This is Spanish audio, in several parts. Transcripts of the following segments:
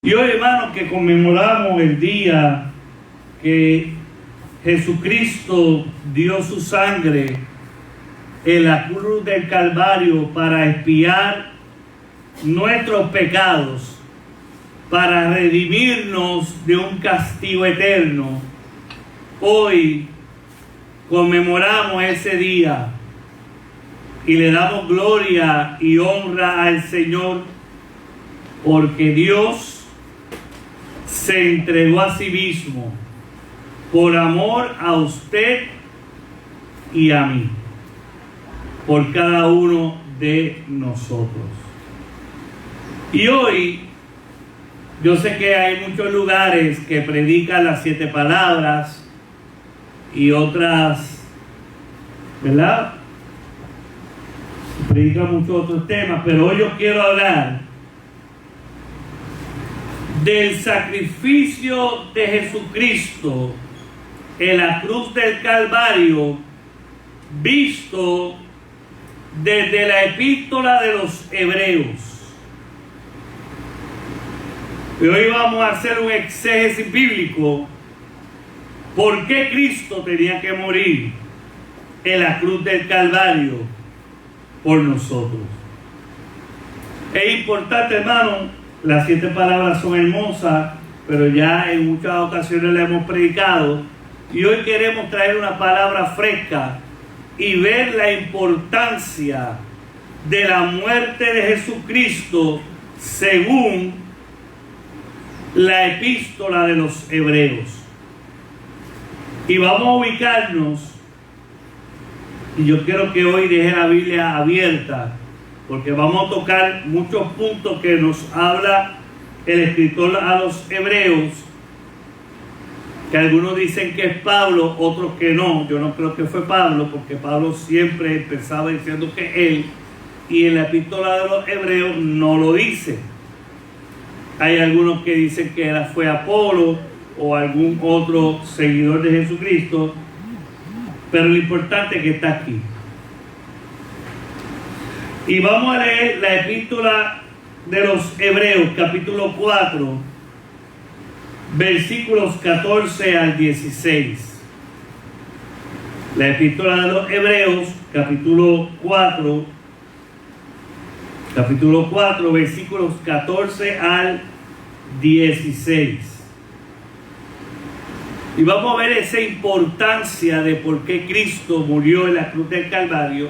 Y hoy, hermanos, que conmemoramos el día que Jesucristo dio su sangre en la cruz del Calvario para expiar nuestros pecados, para redimirnos de un castigo eterno. Hoy conmemoramos ese día y le damos gloria y honra al Señor, porque Dios se entregó a sí mismo por amor a usted y a mí, por cada uno de nosotros. Y hoy, yo sé que hay muchos lugares que predican las 7 palabras y otras, ¿verdad? Predican muchos otros temas, pero hoy yo quiero hablar del sacrificio de Jesucristo en la cruz del Calvario, visto desde la epístola de los Hebreos. Y hoy vamos a hacer un exégesis bíblico. ¿Por qué Cristo tenía que morir en la cruz del Calvario por nosotros? Es importante, hermano. Las 7 palabras son hermosas, pero ya en muchas ocasiones las hemos predicado. Y hoy queremos traer una palabra fresca y ver la importancia de la muerte de Jesucristo según la epístola de los Hebreos. Y vamos a ubicarnos, y yo quiero que hoy deje la Biblia abierta, porque vamos a tocar muchos puntos que nos habla el escritor a los Hebreos, que algunos dicen que es Pablo, otros que no. Yo no creo que fue Pablo, porque Pablo siempre empezaba diciendo que él, y en la epístola de los Hebreos no lo dice. Hay algunos que dicen que fue Apolo o algún otro seguidor de Jesucristo, pero lo importante es que está aquí. Y vamos a leer la epístola de los Hebreos, capítulo 4, versículos 14 al 16. La epístola de los Hebreos, capítulo 4, versículos 14 al 16. Y vamos a ver esa importancia de por qué Cristo murió en la cruz del Calvario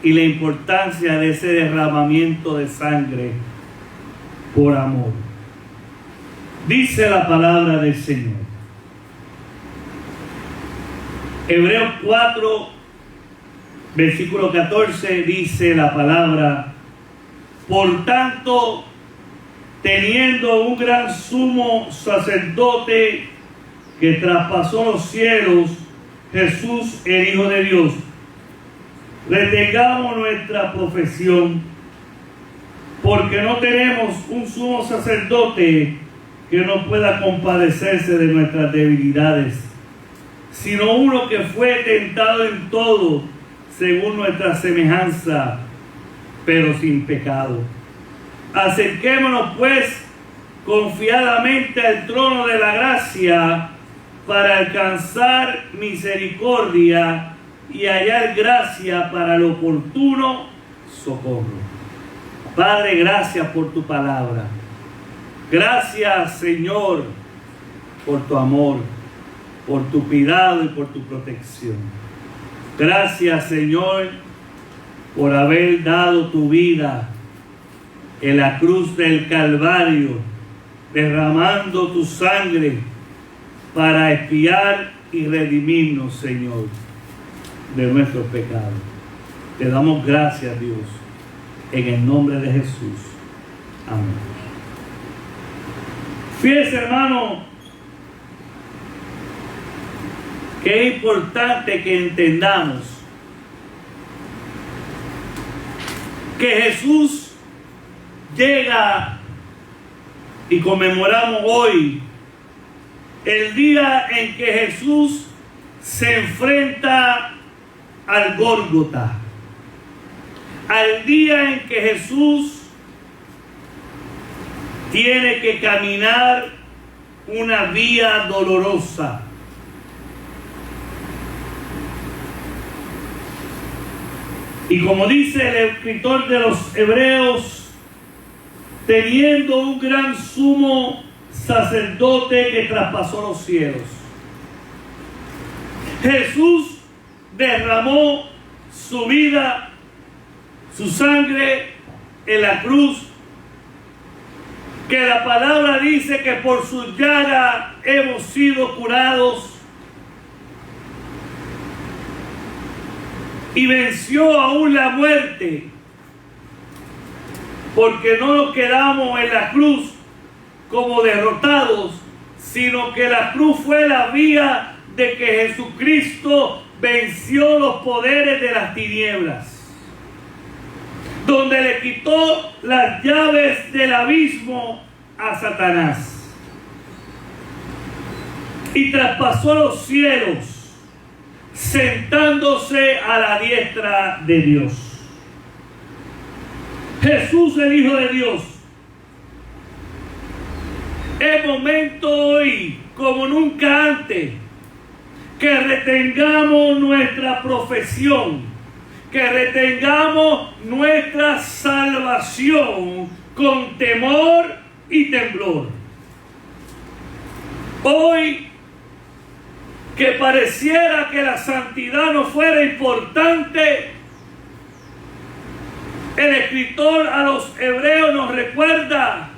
y la importancia de ese derramamiento de sangre por amor. Dice la palabra del Señor. Hebreos 4, versículo 14, dice la palabra: por tanto, teniendo un gran sumo sacerdote que traspasó los cielos, Jesús, el Hijo de Dios, retengamos nuestra profesión, porque no tenemos un sumo sacerdote que no pueda compadecerse de nuestras debilidades, sino uno que fue tentado en todo según nuestra semejanza, pero sin pecado. Acerquémonos pues confiadamente al trono de la gracia para alcanzar misericordia y hallar gracia para el oportuno socorro. Padre, gracias por tu palabra. Gracias, Señor, por tu amor, por tu cuidado y por tu protección. Gracias, Señor, por haber dado tu vida en la cruz del Calvario, derramando tu sangre para expiar y redimirnos, Señor, de nuestros pecados. Te damos gracias, Dios, en el nombre de Jesús. Amén. Fíjense, hermano, que es importante que entendamos que Jesús llega, y conmemoramos hoy el día en que Jesús se enfrenta al Gólgota, al día en que Jesús tiene que caminar una vía dolorosa. Y como dice el escritor de los Hebreos, teniendo un gran sumo sacerdote que traspasó los cielos. Jesús derramó su vida, su sangre en la cruz, que la palabra dice que por su llaga hemos sido curados, y venció aún la muerte, porque no nos quedamos en la cruz como derrotados, sino que la cruz fue la vía de que Jesucristo venció los poderes de las tinieblas, donde le quitó las llaves del abismo a Satanás y traspasó los cielos, sentándose a la diestra de Dios. Jesús, el Hijo de Dios. Es momento hoy, como nunca antes, que retengamos nuestra profesión, que retengamos nuestra salvación con temor y temblor. Hoy, que pareciera que la santidad no fuera importante, el escritor a los Hebreos nos recuerda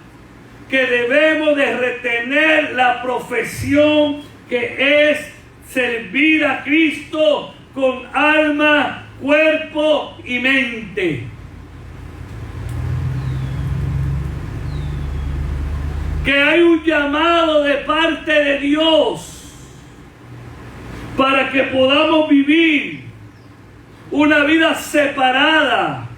que debemos de retener la profesión que es servir a Cristo con alma, cuerpo y mente. Que hay un llamado de parte de Dios para que podamos vivir una vida separada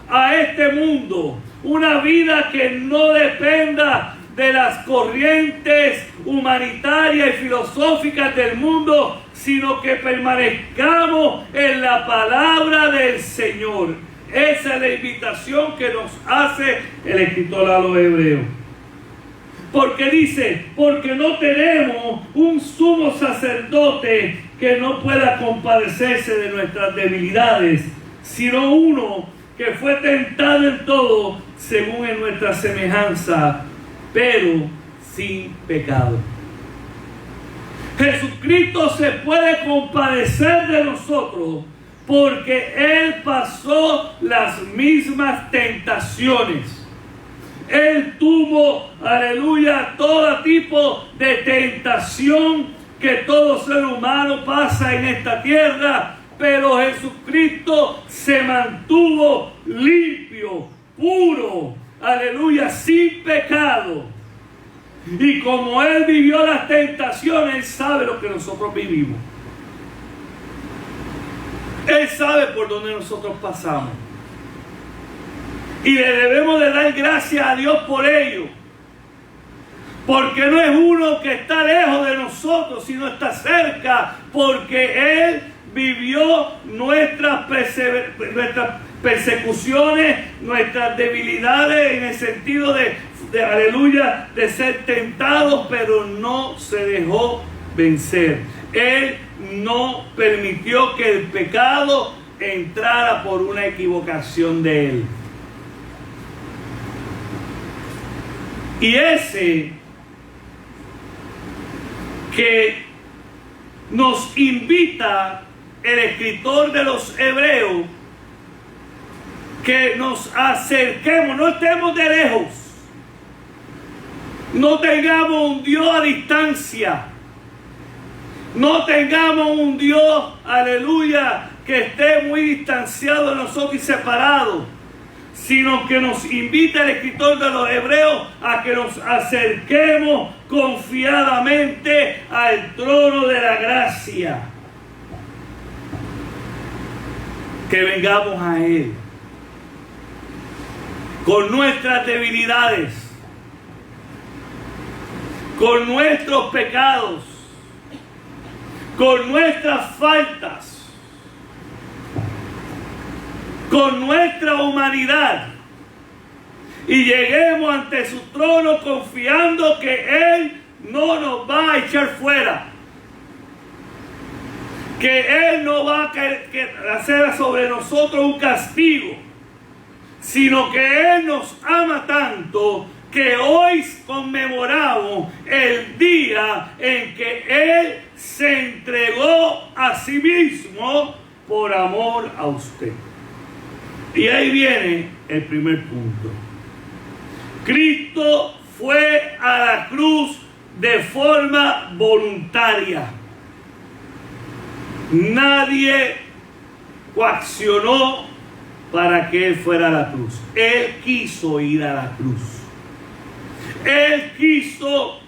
a este mundo, una vida que no dependa de las corrientes humanitarias y filosóficas del mundo, sino que permanezcamos en la palabra del Señor. Esa es la invitación que nos hace el escritor a los Hebreos. Porque dice, porque no tenemos un sumo sacerdote que no pueda compadecerse de nuestras debilidades, sino uno que fue tentado en todo según en nuestra semejanza, pero sin pecado. Jesucristo se puede compadecer de nosotros porque Él pasó las mismas tentaciones. Él tuvo, aleluya, todo tipo de tentación que todo ser humano pasa en esta tierra, pero Jesucristo se mantuvo limpio, puro, aleluya, sin pecado. Y como Él vivió las tentaciones, Él sabe lo que nosotros vivimos. Él sabe por dónde nosotros pasamos. Y le debemos de dar gracias a Dios por ello. Porque no es uno que está lejos de nosotros, sino está cerca. Porque Él vivió nuestras persecuciones, nuestras debilidades, en el sentido de aleluya, de ser tentados, pero no se dejó vencer. Él no permitió que el pecado entrara por una equivocación de Él. Y ese que nos invita el escritor de los Hebreos, que nos acerquemos, no estemos de lejos, no tengamos un Dios a distancia, no tengamos un Dios, aleluya, que esté muy distanciado de nosotros y separado, sino que nos invita el escritor de los Hebreos a que nos acerquemos confiadamente al trono de la gracia. Que vengamos a Él con nuestras debilidades, con nuestros pecados, con nuestras faltas, con nuestra humanidad, y lleguemos ante su trono confiando que Él no nos va a echar fuera, que Él no va a hacer sobre nosotros un castigo, sino que Él nos ama tanto que hoy conmemoramos el día en que Él se entregó a sí mismo por amor a usted. Y ahí viene el primer punto. Cristo fue a la cruz de forma voluntaria. Nadie coaccionó para que Él fuera a la cruz. Él quiso ir a la cruz. Él quiso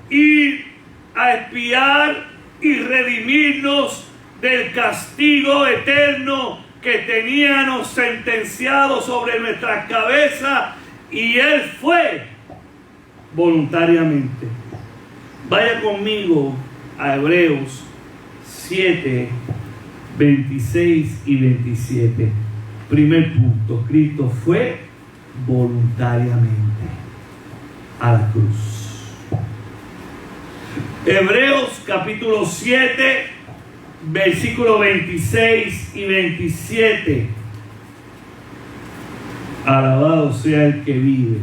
ir a expiar y redimirnos del castigo eterno que teníamos sentenciado sobre nuestras cabezas, y Él fue voluntariamente. Vaya conmigo a Hebreos 7, 26 y 27. Primer punto, Cristo fue voluntariamente a la cruz. Hebreos capítulo 7, versículos 26 y 27. Alabado sea el que vive.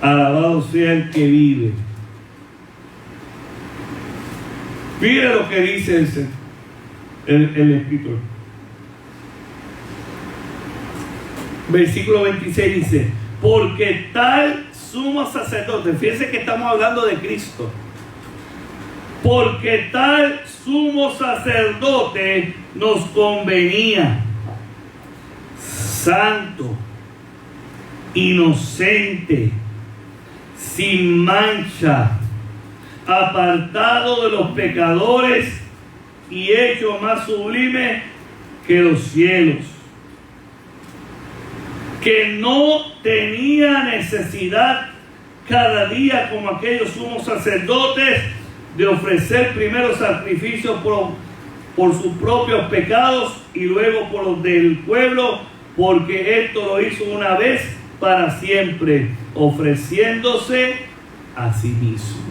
Alabado sea el que vive. Mire lo que dice el escritor. Versículo 26 dice: porque tal sumo sacerdote, fíjense que estamos hablando de Cristo, porque tal sumo sacerdote nos convenía, santo, inocente, sin mancha, apartado de los pecadores y hecho más sublime que los cielos, que no tenía necesidad cada día, como aquellos sumos sacerdotes, de ofrecer primero sacrificios por sus propios pecados y luego por los del pueblo, porque esto lo hizo una vez para siempre, ofreciéndose a sí mismo.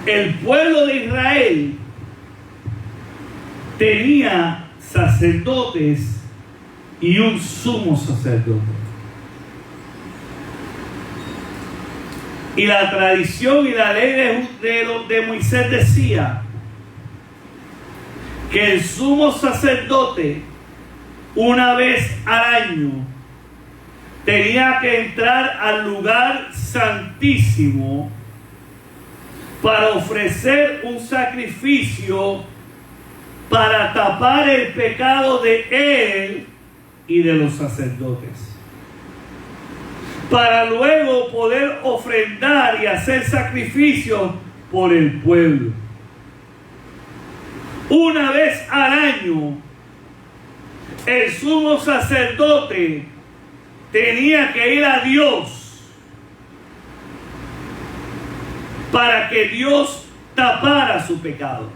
El pueblo de Israel tenía sacerdotes y un sumo sacerdote. Y la tradición y la ley de Moisés decía que el sumo sacerdote, una vez al año, tenía que entrar al lugar santísimo para ofrecer un sacrificio para tapar el pecado de él y de los sacerdotes, para luego poder ofrendar y hacer sacrificios por el pueblo. Una vez al año, el sumo sacerdote tenía que ir a Dios para que Dios tapara su pecado.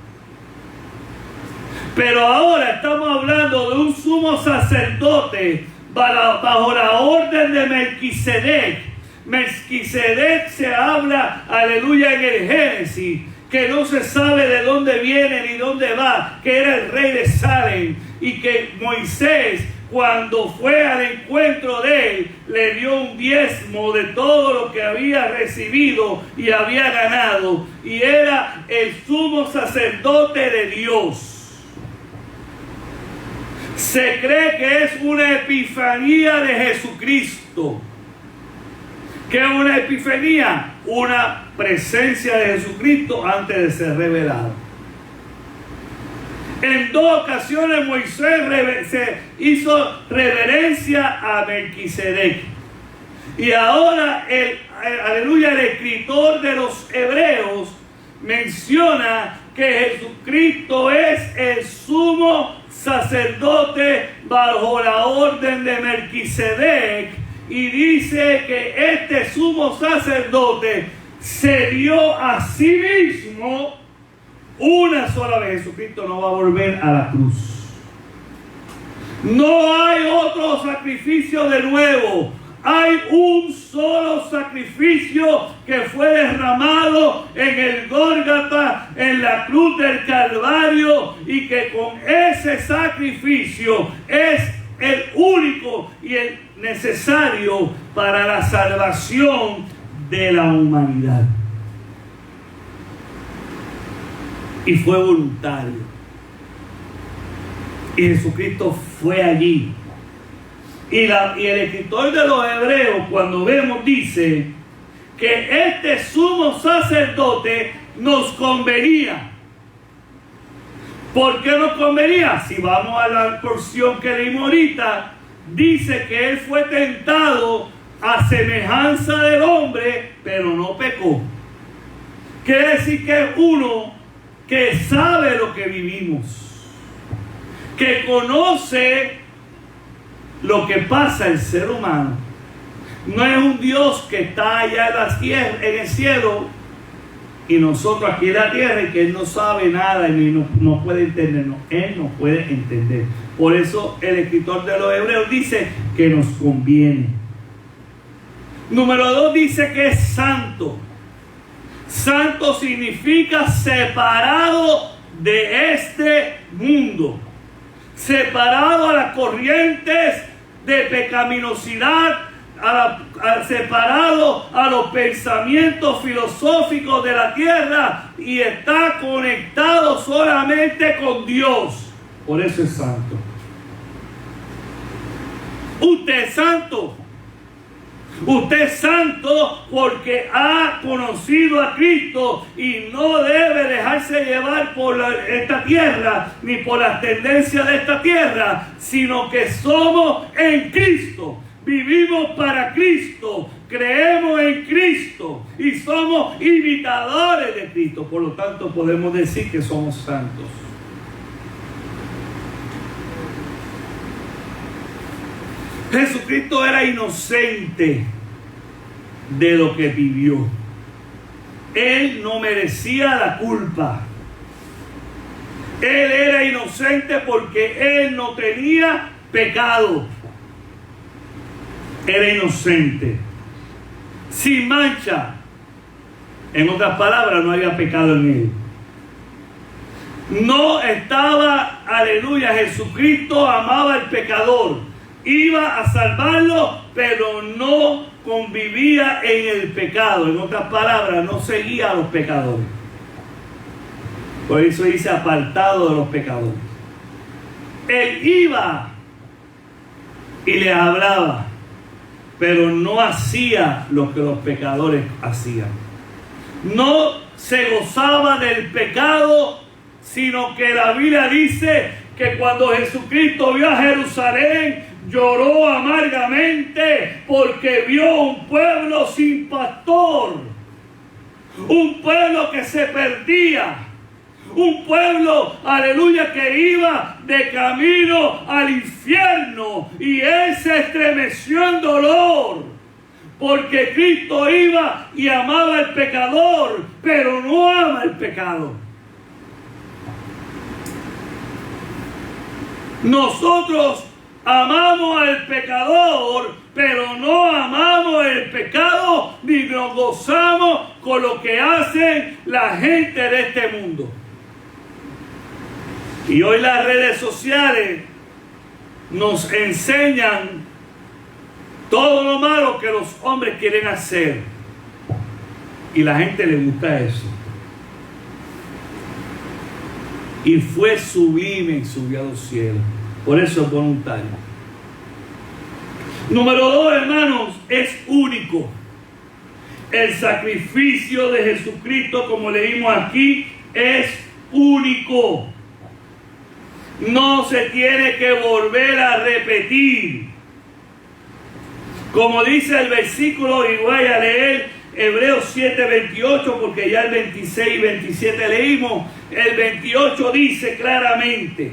Pero ahora estamos hablando de un sumo sacerdote bajo la orden de Melquisedec. Melquisedec se habla, aleluya, en el Génesis, que no se sabe de dónde viene ni dónde va, que era el rey de Salem, y que Moisés, cuando fue al encuentro de él, le dio un diezmo de todo lo que había recibido y había ganado, y era el sumo sacerdote de Dios. Se cree que es una epifanía de Jesucristo. ¿Qué es una epifanía? Una presencia de Jesucristo antes de ser revelado. En 2 ocasiones Moisés se hizo reverencia a Melquisedec. Y ahora aleluya, el escritor de los Hebreos menciona que Jesucristo es el sumo sacerdote bajo la orden de Melquisedec, y dice que este sumo sacerdote se dio a sí mismo una sola vez. Jesucristo no va a volver a la cruz. No hay otro sacrificio de nuevo. Hay un solo sacrificio que fue derramado en el Gólgota, en la cruz del Calvario, y que con ese sacrificio es el único y el necesario para la salvación de la humanidad. Y fue voluntario. Y Jesucristo fue allí. Y el escritor de los Hebreos, cuando vemos, dice que este sumo sacerdote nos convenía. ¿Por qué nos convenía? Si vamos a la porción que leímos ahorita, dice que él fue tentado a semejanza del hombre, pero no pecó. Quiere decir que es uno que sabe lo que vivimos, que conoce lo que pasa el ser humano. No es un Dios que está allá en la tierra, en el cielo, y nosotros aquí en la tierra, y que Él no sabe nada y no puede entendernos. Él no puede entender. Por eso el escritor de los Hebreos dice que nos conviene. Número 2, dice que es santo. Santo significa separado de este mundo, separado a las corrientes de pecaminosidad, separado a los pensamientos filosóficos de la tierra, y está conectado solamente con Dios. Por eso es santo. Usted es santo. Usted es santo porque ha conocido a Cristo y no debe dejarse llevar por esta tierra ni por las tendencias de esta tierra, sino que somos en Cristo, vivimos para Cristo, creemos en Cristo y somos imitadores de Cristo. Por lo tanto, podemos decir que somos santos. Jesucristo era inocente de lo que vivió. Él no merecía la culpa. Él era inocente porque él no tenía pecado. Era inocente, sin mancha. En otras palabras, no había pecado en él. No estaba, aleluya, Jesucristo amaba al pecador. Iba a salvarlo, pero no convivía en el pecado. En otras palabras, no seguía a los pecadores. Por eso dice apartado de los pecadores. Él iba y les hablaba, pero no hacía lo que los pecadores hacían. No se gozaba del pecado, sino que la Biblia dice que cuando Jesucristo vio a Jerusalén, lloró amargamente porque vio un pueblo sin pastor, un pueblo que se perdía, un pueblo, aleluya, que iba de camino al infierno, y él se estremeció en dolor porque Cristo iba y amaba al pecador, pero no ama el pecado. Nosotros amamos al pecador, pero no amamos el pecado ni nos gozamos con lo que hacen la gente de este mundo. Y hoy las redes sociales nos enseñan todo lo malo que los hombres quieren hacer, y la gente le gusta eso. Y fue sublime y subió a los cielos. Por eso es voluntario. Número 2, hermanos, es único. El sacrificio de Jesucristo, como leímos aquí, es único. No se tiene que volver a repetir. Como dice el versículo, y voy a leer Hebreos 7:28, porque ya el 26 y 27 leímos. El 28 dice claramente: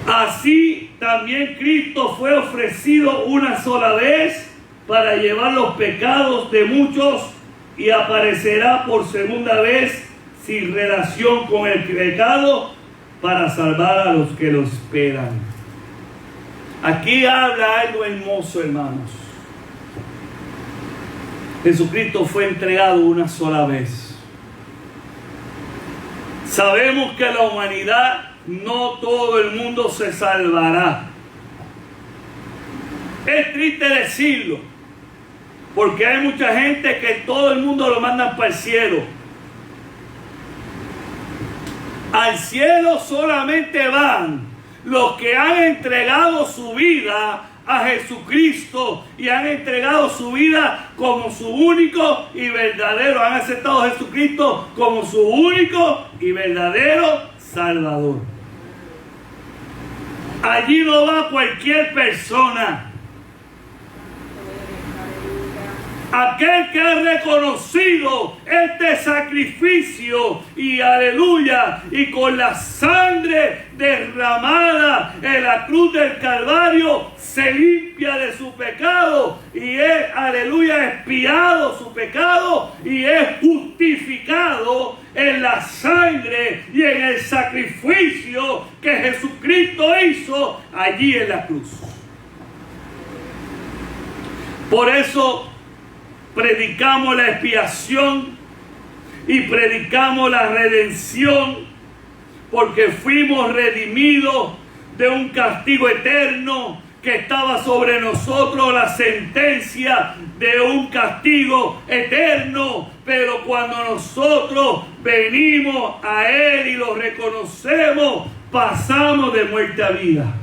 así también Cristo fue ofrecido una sola vez para llevar los pecados de muchos, y aparecerá por segunda vez sin relación con el pecado, para salvar a los que lo esperan. Aquí habla algo hermoso, hermanos. Jesucristo fue entregado una sola vez. Sabemos que la humanidad, no todo el mundo se salvará. Es triste decirlo, porque hay mucha gente que todo el mundo lo mandan para el cielo. Al cielo solamente van los que han entregado su vida a Jesucristo y han entregado su vida como su único y verdadero, han aceptado a Jesucristo como su único y verdadero Salvador. Allí no va cualquier persona. Aquel que ha reconocido este sacrificio y aleluya, y con la sangre derramada en la cruz del Calvario se limpia de su pecado y es, aleluya, expiado su pecado y es justificado en la sangre y en el sacrificio que Jesucristo hizo allí en la cruz. Por eso predicamos la expiación y predicamos la redención, porque fuimos redimidos de un castigo eterno que estaba sobre nosotros, la sentencia de un castigo eterno. Pero cuando nosotros venimos a Él y lo reconocemos, pasamos de muerte a vida.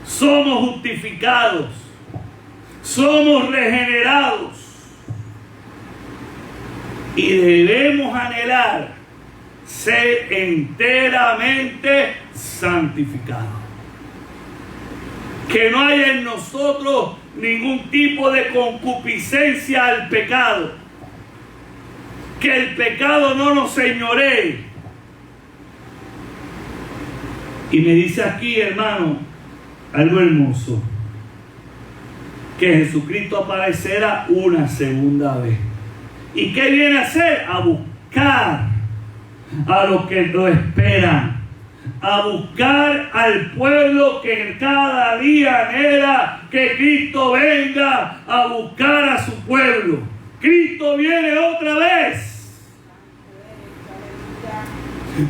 Somos justificados, somos regenerados. Y debemos anhelar ser enteramente santificados. Que no haya en nosotros ningún tipo de concupiscencia al pecado. Que el pecado no nos señoree. Y me dice aquí, hermano, algo hermoso. Que Jesucristo aparecerá una segunda vez. ¿Y qué viene a hacer? A buscar a los que lo esperan. A buscar al pueblo que cada día anhela que Cristo venga a buscar a su pueblo. Cristo viene otra vez.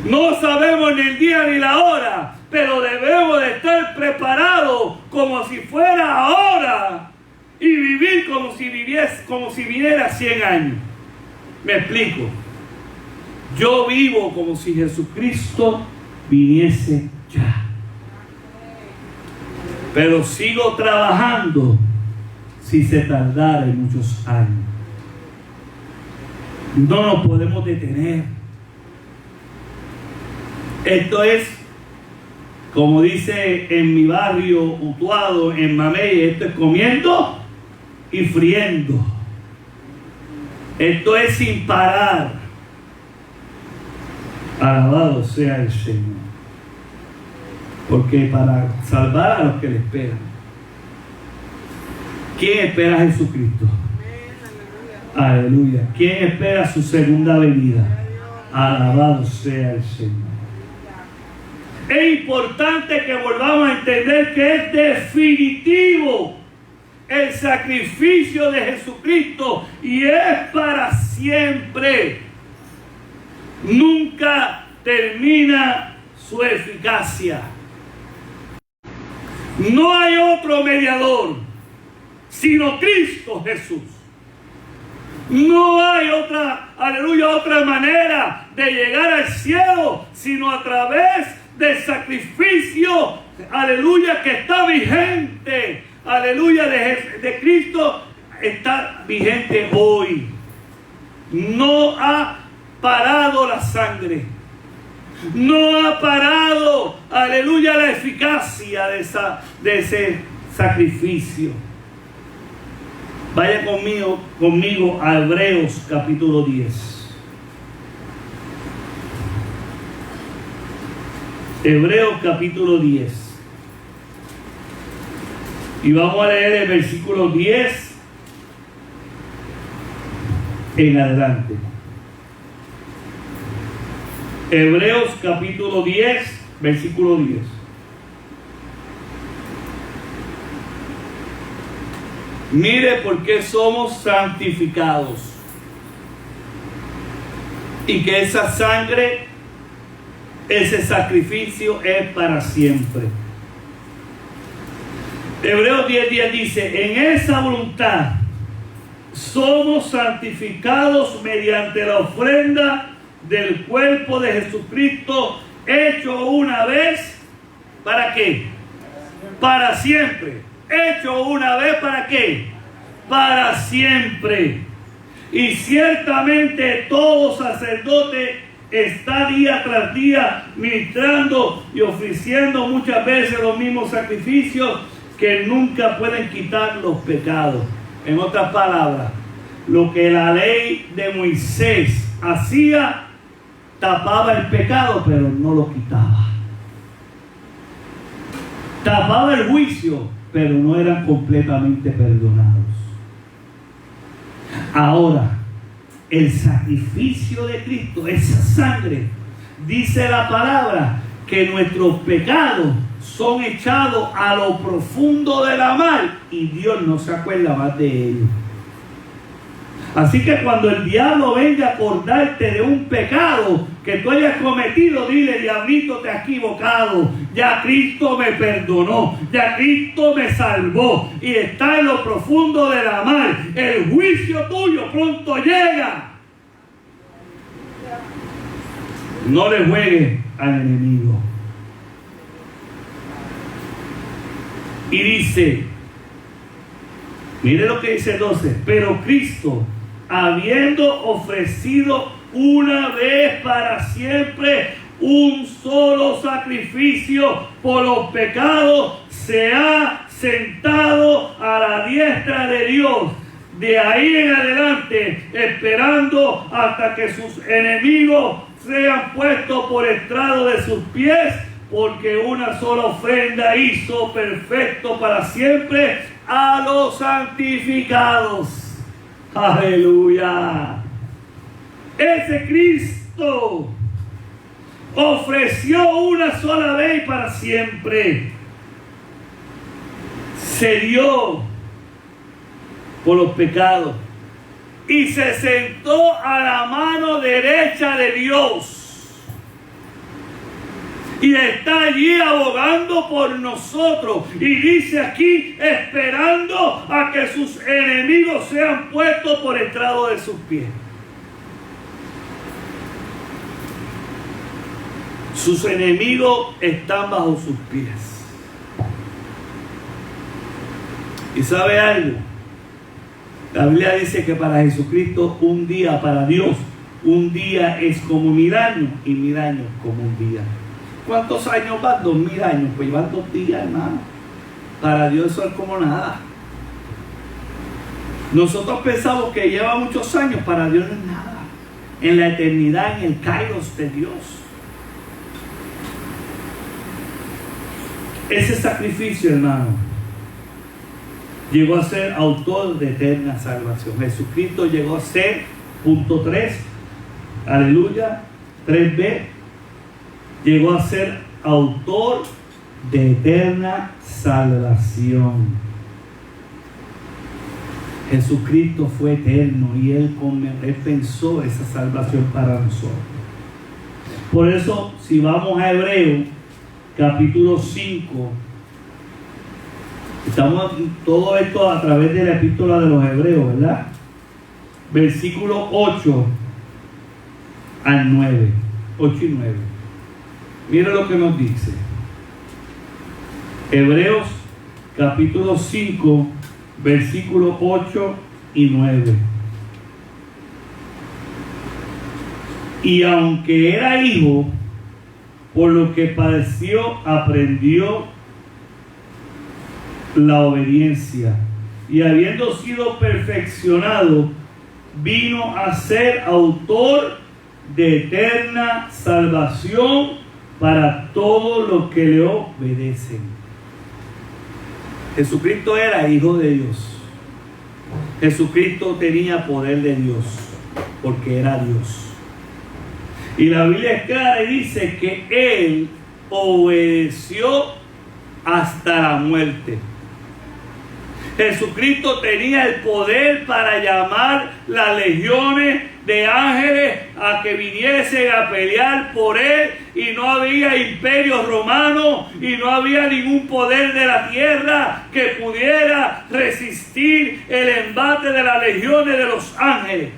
No sabemos ni el día ni la hora, pero debemos de estar preparados como si fuera ahora y vivir como si viniera 100 años. Me explico. Yo vivo como si Jesucristo viniese ya. Pero sigo trabajando si se tardara en muchos años. No nos podemos detener. Esto es, como dice en mi barrio Utuado, en Mamey, esto es comiendo y friendo. Esto es sin parar. Alabado sea el Señor. Porque para salvar a los que le esperan. ¿Quién espera a Jesucristo? Aleluya. ¿Quién espera su segunda venida? Alabado sea el Señor. Es importante que volvamos a entender que es definitivo el sacrificio de Jesucristo y es para siempre. Nunca termina su eficacia. No hay otro mediador sino Cristo Jesús. No hay otra, aleluya, otra manera de llegar al cielo sino a través del sacrificio, aleluya, que está vigente. Aleluya, de Cristo está vigente hoy. No ha parado la sangre. No ha parado, aleluya, la eficacia de ese sacrificio. Vaya conmigo a Hebreos capítulo 10. Hebreos capítulo 10. Y vamos a leer el versículo 10 en adelante. Hebreos capítulo 10, versículo 10. Mire por qué somos santificados. Y que esa sangre, ese sacrificio es para siempre. Hebreos 10:10 dice: en esa voluntad somos santificados mediante la ofrenda del cuerpo de Jesucristo, hecho una vez, ¿para qué? Para siempre. Hecho una vez, ¿para qué? Para siempre. Y ciertamente todo sacerdote está día tras día ministrando y ofreciendo muchas veces los mismos sacrificios que nunca pueden quitar los pecados. En otras palabras, lo que la ley de Moisés hacía tapaba el pecado, pero no lo quitaba. Tapaba el juicio, pero no eran completamente perdonados. Ahora, el sacrificio de Cristo, esa sangre, dice la palabra que nuestros pecados son echados a lo profundo de la mar y Dios no se acuerda más de ellos. Así que cuando el diablo venga a acordarte de un pecado que tú hayas cometido, dile: diablito, te has equivocado. Ya Cristo me perdonó, ya Cristo me salvó y está en lo profundo de la mar. El juicio tuyo pronto llega. No le juegues al enemigo. Y dice, mire lo que dice 12: pero Cristo, habiendo ofrecido una vez para siempre un solo sacrificio por los pecados, se ha sentado a la diestra de Dios. De ahí en adelante, esperando hasta que sus enemigos sean puestos por estrado de sus pies, porque una sola ofrenda hizo perfecto para siempre a los santificados. Aleluya. Ese Cristo ofreció una sola vez para siempre. Se dio por los pecados y se sentó a la mano derecha de Dios. Y está allí abogando por nosotros. Y dice aquí, esperando a que sus enemigos sean puestos por estrado de sus pies. Sus enemigos están bajo sus pies. ¿Y sabe algo? La Biblia dice que para Jesucristo un día, para Dios, un día es como 1000 años y 1000 años como un día. ¿Cuántos años van? 2000 años. Pues van 2 días, hermano. Para Dios eso es como nada. Nosotros pensamos que lleva muchos años. Para Dios no es nada. En la eternidad, en el kairos de Dios. Ese sacrificio, hermano, llegó a ser autor de eterna salvación. Jesucristo llegó a ser, punto 3, aleluya, 3b, llegó a ser autor de eterna salvación. Jesucristo fue eterno y Él pensó esa salvación para nosotros. Por eso, si vamos a Hebreos, capítulo 5, estamos todo esto a través de la epístola de los Hebreos, ¿verdad? Versículo 8 al 9, 8 y 9. Mira lo que nos dice. Hebreos capítulo 5, versículos 8 y 9. Y aunque era hijo, por lo que padeció, aprendió la obediencia. Y habiendo sido perfeccionado, vino a ser autor de eterna salvación para todos los que le obedecen. Jesucristo era hijo de Dios. Jesucristo tenía poder de Dios, porque era Dios. Y la Biblia es clara y dice que Él obedeció hasta la muerte. Jesucristo tenía el poder para llamar las legiones de ángeles a que viniesen a pelear por Él, y no había imperio romano y no había ningún poder de la tierra que pudiera resistir el embate de las legiones de los ángeles.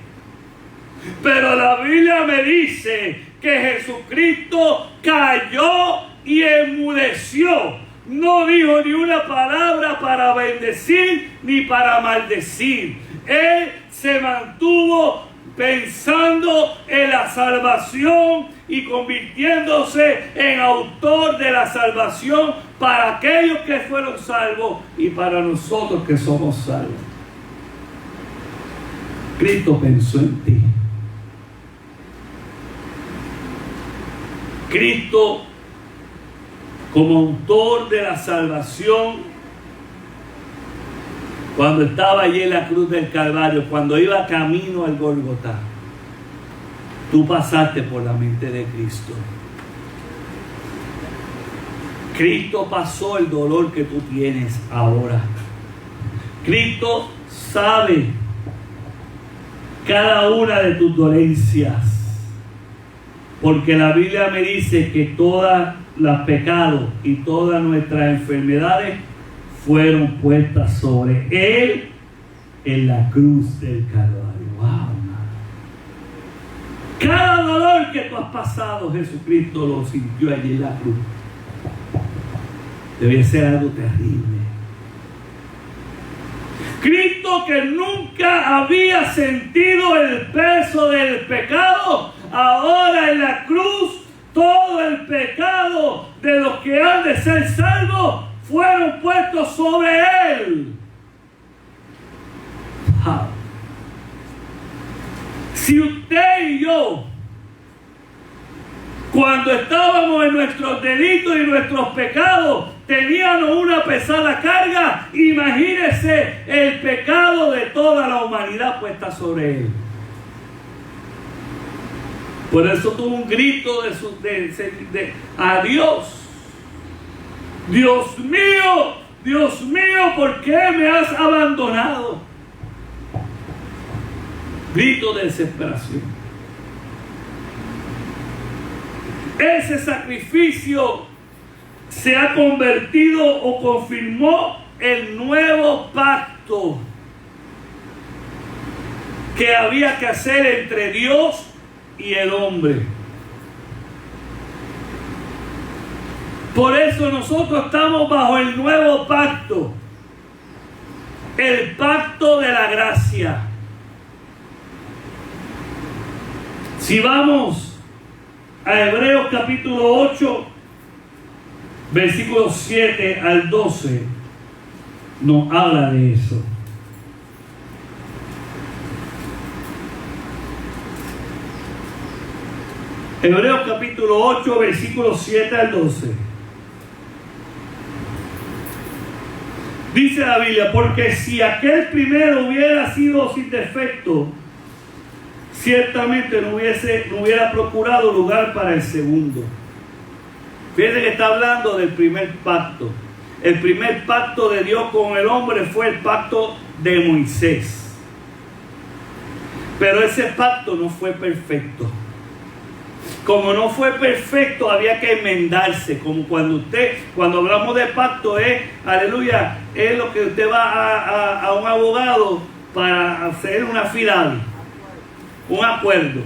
Pero la Biblia me dice que Jesucristo cayó y enmudeció. No dijo ni una palabra para bendecir ni para maldecir. Él se mantuvo pensando en la salvación y convirtiéndose en autor de la salvación para aquellos que fueron salvos y para nosotros que somos salvos. Cristo pensó en ti. Cristo, como autor de la salvación, cuando estaba allí en la cruz del Calvario, cuando iba camino al Gólgota, tú pasaste por la mente de Cristo. Cristo pasó el dolor que tú tienes ahora. Cristo sabe cada una de tus dolencias, porque la Biblia me dice que todos los pecados y todas nuestras enfermedades fueron puestas sobre Él en la cruz del Calvario. ¡Wow! Cada dolor que tú has pasado, Jesucristo lo sintió allí en la cruz. Debía ser algo terrible. Cristo, que nunca había sentido el peso del pecado, ahora en la cruz todo el pecado de los que han de ser salvos fueron puestos sobre Él. Wow. Si usted y yo, cuando estábamos en nuestros delitos y nuestros pecados, teníamos una pesada carga, imagínese el pecado de toda la humanidad puesta sobre Él. Por eso tuvo un grito a Dios. Dios mío, ¿por qué me has abandonado? Grito de desesperación. Ese sacrificio se ha convertido o confirmó el nuevo pacto que había que hacer entre Dios y el hombre. Por eso nosotros estamos bajo el nuevo pacto, el pacto de la gracia. Si vamos a Hebreos capítulo 8, versículos 7 al 12, nos habla de eso. Hebreos capítulo 8, versículos 7 al 12. Dice la Biblia: porque si aquel primero hubiera sido sin defecto, ciertamente no hubiera procurado lugar para el segundo. Fíjense que está hablando del primer pacto. El primer pacto de Dios con el hombre fue el pacto de Moisés. Pero ese pacto no fue perfecto. Como no fue perfecto, había que enmendarse. Como cuando hablamos de pacto, aleluya, es lo que usted va a un abogado para hacer una affidavit, un acuerdo.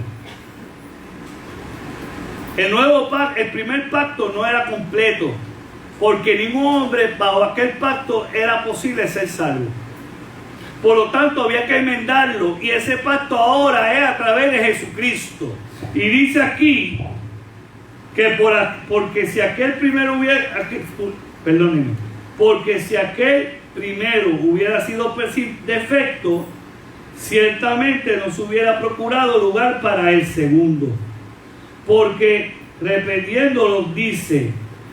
El primer pacto no era completo, porque ningún hombre bajo aquel pacto era posible ser salvo. Por lo tanto, había que enmendarlo, y ese pacto ahora es a través de Jesucristo. Y dice aquí que porque si aquel primero hubiera sido sin defecto, ciertamente no se hubiera procurado lugar para el segundo. Porque reprendiéndolo dice: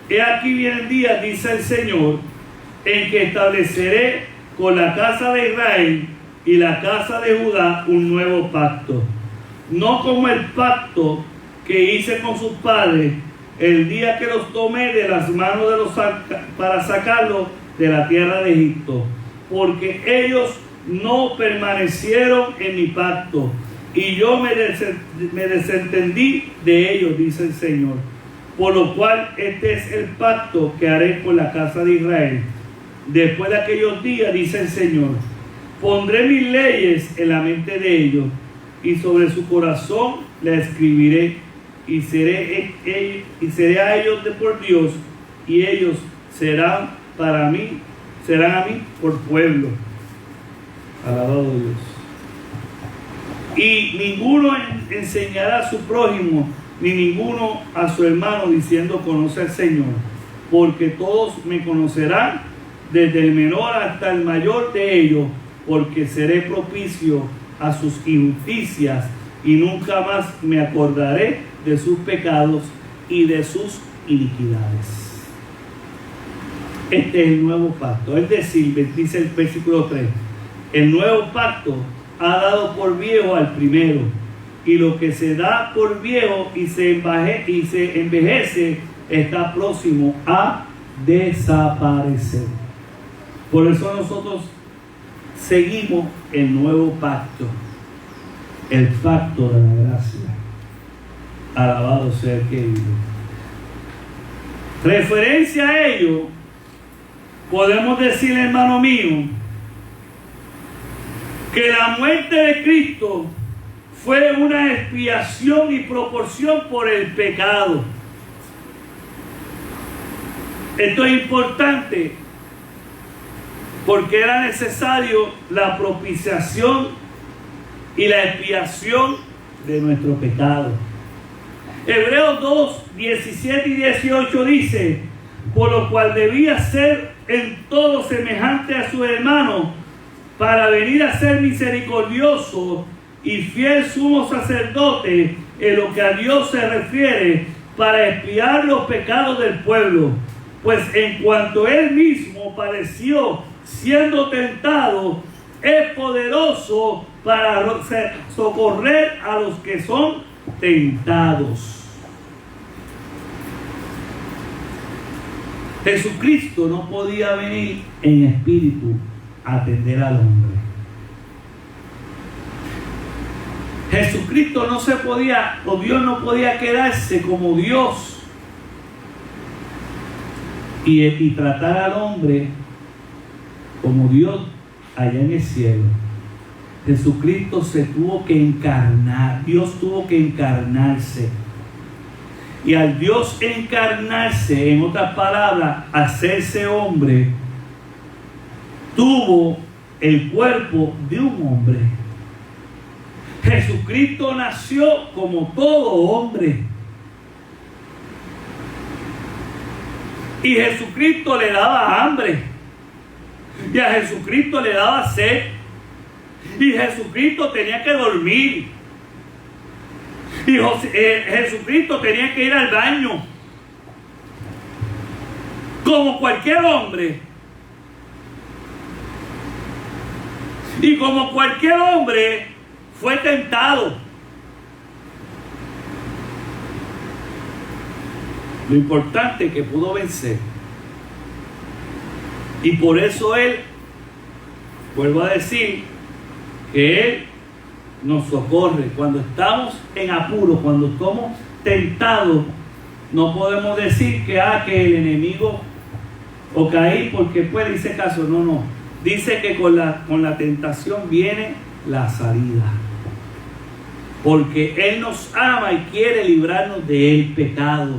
he aquí vienen días, dice el Señor, en que estableceré con la casa de Israel y la casa de Judá un nuevo pacto, no como el pacto que hice con sus padres el día que los tomé de las manos de para sacarlos de la tierra de Egipto, porque ellos no permanecieron en mi pacto, y yo me desentendí de ellos, dice el Señor. Por lo cual este es el pacto que haré con la casa de Israel. Después de aquellos días, dice el Señor, pondré mis leyes en la mente de ellos, y sobre su corazón las escribiré, y seré a ellos por Dios, y ellos serán a mí por pueblo. Alabado Dios. Y ninguno enseñará a su prójimo, ni ninguno a su hermano, diciendo conoce al Señor, porque todos me conocerán, desde el menor hasta el mayor de ellos, porque seré propicio a sus injusticias, y nunca más me acordaré de sus pecados y de sus iniquidades. Este es el nuevo pacto. Es decir, dice el versículo 3, el nuevo pacto ha dado por viejo al primero, y lo que se da por viejo y se envejece está próximo a desaparecer. Por eso nosotros seguimos el nuevo pacto, el pacto de la gracia. Alabado sea el que vive. Referencia a ello, podemos decir, hermano mío, que la muerte de Cristo fue una expiación y proporción por el pecado. Esto es importante porque era necesario la propiciación y la expiación de nuestro pecado. Hebreos 2, 17 y 18 dice, por lo cual debía ser en todo semejante a su hermano, para venir a ser misericordioso y fiel sumo sacerdote en lo que a Dios se refiere, para expiar los pecados del pueblo. Pues en cuanto él mismo padeció siendo tentado, es poderoso para socorrer a los que son tentados. Jesucristo no podía venir en espíritu a atender al hombre. Jesucristo no se podía, o Dios no podía quedarse como Dios y tratar al hombre como Dios allá en el cielo. Jesucristo se tuvo que encarnar, Dios tuvo que encarnarse. Y al Dios encarnarse, en otras palabras, hacerse hombre, tuvo el cuerpo de un hombre. Jesucristo nació como todo hombre. Y Jesucristo le daba hambre. Y a Jesucristo le daba sed. Y Jesucristo tenía que dormir. Y Jesucristo tenía que ir al baño. Como cualquier hombre. Y como cualquier hombre fue tentado. Lo importante es que pudo vencer. Y por eso Él, vuelvo a decir, que Él nos socorre. Cuando estamos en apuro, cuando estamos tentados, no podemos decir que el enemigo o caí porque puede, dice caso. No. Dice que con la tentación viene la salida. Porque Él nos ama y quiere librarnos del pecado.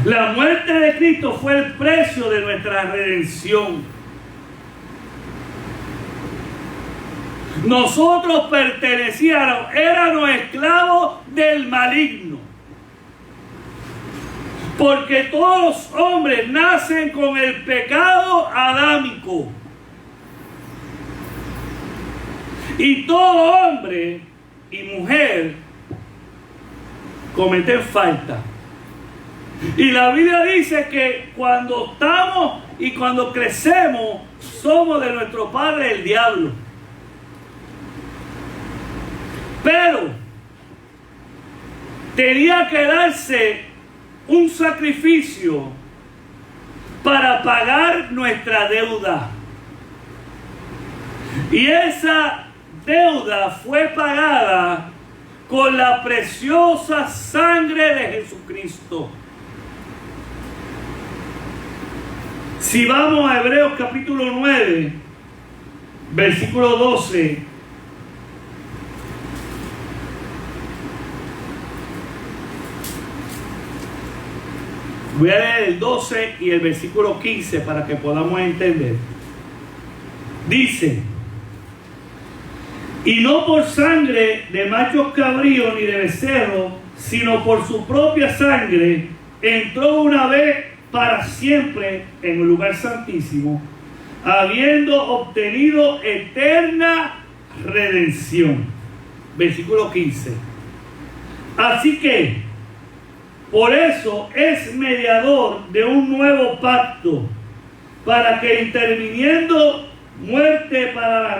La muerte de Cristo fue el precio de nuestra redención. Nosotros éramos esclavos del maligno. Porque todos los hombres nacen con el pecado adámico. Y todo hombre y mujer cometen falta. Y la Biblia dice que cuando estamos y cuando crecemos, somos de nuestro padre el diablo. tenía que darse un sacrificio para pagar nuestra deuda. Y esa deuda fue pagada con la preciosa sangre de Jesucristo. Si vamos a Hebreos capítulo 9, versículo 12. Voy a leer el 12 y el versículo 15 para que podamos entender. Dice: y no por sangre de machos cabríos ni de becerros, sino por su propia sangre, entró una vez para siempre en el lugar santísimo, habiendo obtenido eterna redención. Versículo 15. Así que, por eso es mediador de un nuevo pacto, para que interviniendo muerte para la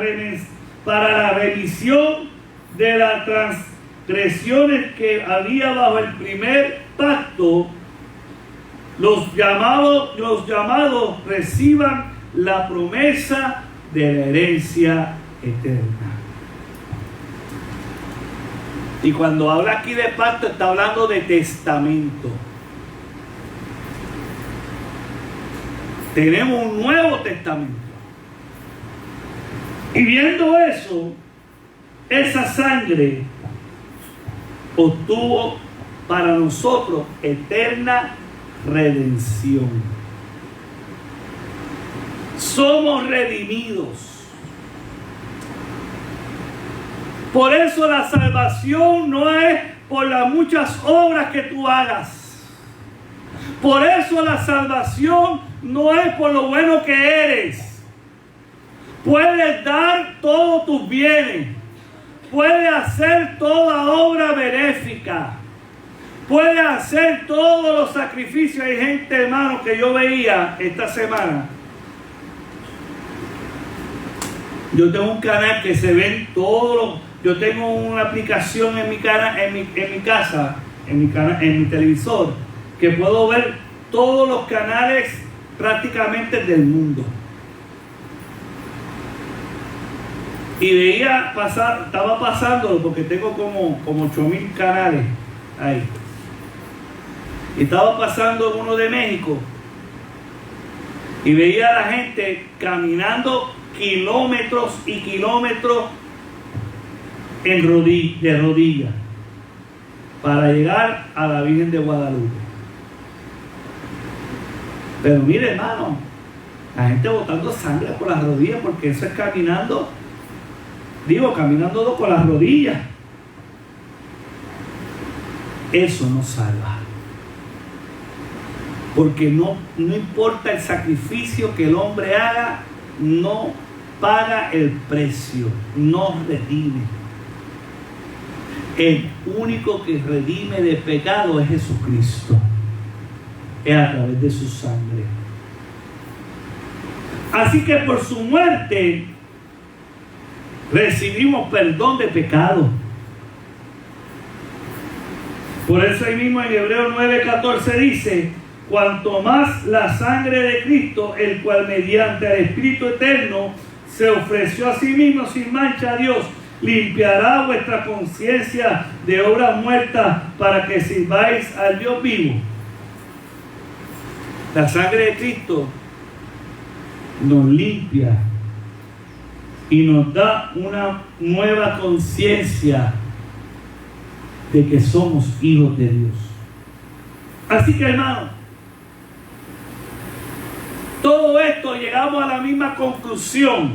remisión de las transgresiones que había bajo el primer pacto, los llamados reciban la promesa de la herencia eterna. Y cuando habla aquí de pacto, está hablando de testamento. Tenemos un nuevo testamento. Y viendo eso, esa sangre obtuvo para nosotros eterna redención. Somos redimidos. Por eso la salvación no es por las muchas obras que tú hagas. Por eso la salvación no es por lo bueno que eres. Puedes dar todos tus bienes. Puedes hacer toda obra benéfica. Puedes hacer todos los sacrificios. Hay gente, hermano, que yo veía esta semana. Yo tengo un canal que se ven todos los... Yo tengo una aplicación en mi casa, en mi televisor, que puedo ver todos los canales prácticamente del mundo. Y veía pasar, estaba pasando, porque tengo como 8,000 canales ahí. Y estaba pasando uno de México. Y veía a la gente caminando kilómetros y kilómetros de rodillas para llegar a la Virgen de Guadalupe. Pero mire, hermano, la gente botando sangre por las rodillas, porque eso es caminando con las rodillas. Eso no salva, porque no importa el sacrificio que el hombre haga, no paga el precio, no redime. El único que redime de pecado es Jesucristo. Es a través de su sangre. Así que por su muerte recibimos perdón de pecado. Por eso ahí mismo en Hebreos 9:14 dice: cuanto más la sangre de Cristo, el cual mediante el Espíritu Eterno se ofreció a sí mismo sin mancha a Dios, limpiará vuestra conciencia de obras muertas para que sirváis al Dios vivo. La sangre de Cristo nos limpia y nos da una nueva conciencia de que somos hijos de Dios. Así que, hermano, todo esto llegamos a la misma conclusión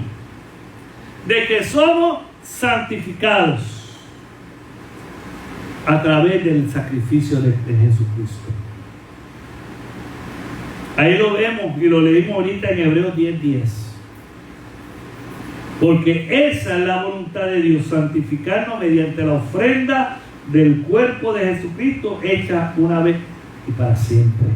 de que somos santificados a través del sacrificio de Jesucristo. Ahí lo vemos y lo leímos ahorita en Hebreos 10:10. Porque esa es la voluntad de Dios, santificarnos mediante la ofrenda del cuerpo de Jesucristo, hecha una vez y para siempre.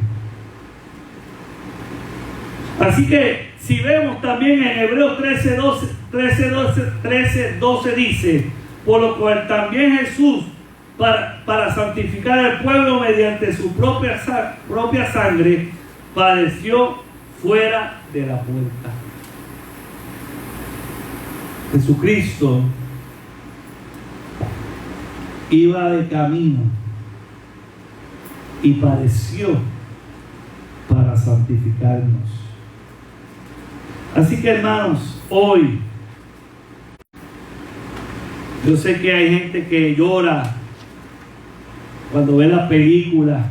Así que si vemos también en Hebreos 13:12 dice: por lo cual también Jesús, para santificar al pueblo mediante su propia sangre, padeció fuera de la puerta. Jesucristo iba de camino y padeció para santificarnos. Así que, hermanos, hoy yo sé que hay gente que llora cuando ve la película.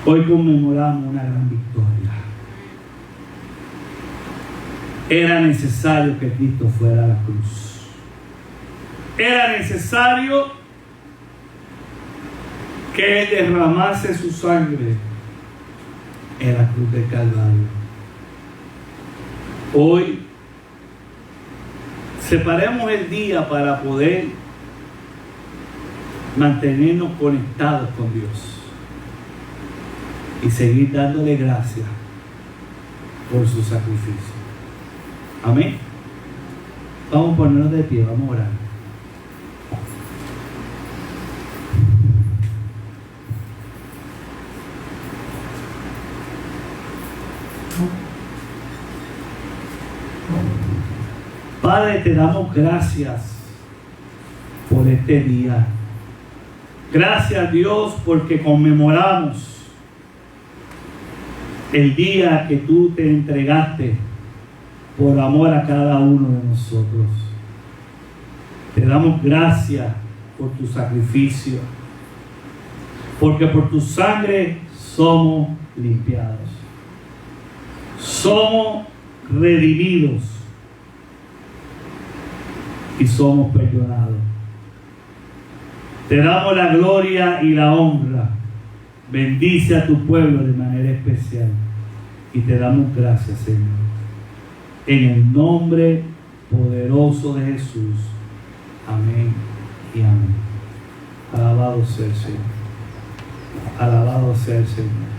Hoy conmemoramos una gran victoria. Era necesario que Cristo fuera a la cruz. Era necesario que Él derramase su sangre en la cruz del Calvario. Hoy separemos el día para poder mantenernos conectados con Dios y seguir dándole gracias por su sacrificio. Amén. Vamos a ponernos de pie, vamos a orar. Padre, te damos gracias por este día. Gracias, Dios, porque conmemoramos el día que tú te entregaste por amor a cada uno de nosotros. Te damos gracias por tu sacrificio, porque por tu sangre somos limpiados, somos redimidos y somos perdonados. Te damos la gloria y la honra. Bendice a tu pueblo de manera especial y te damos gracias, Señor. En el nombre poderoso de Jesús. Amén y amén. Alabado sea el Señor. Alabado sea el Señor.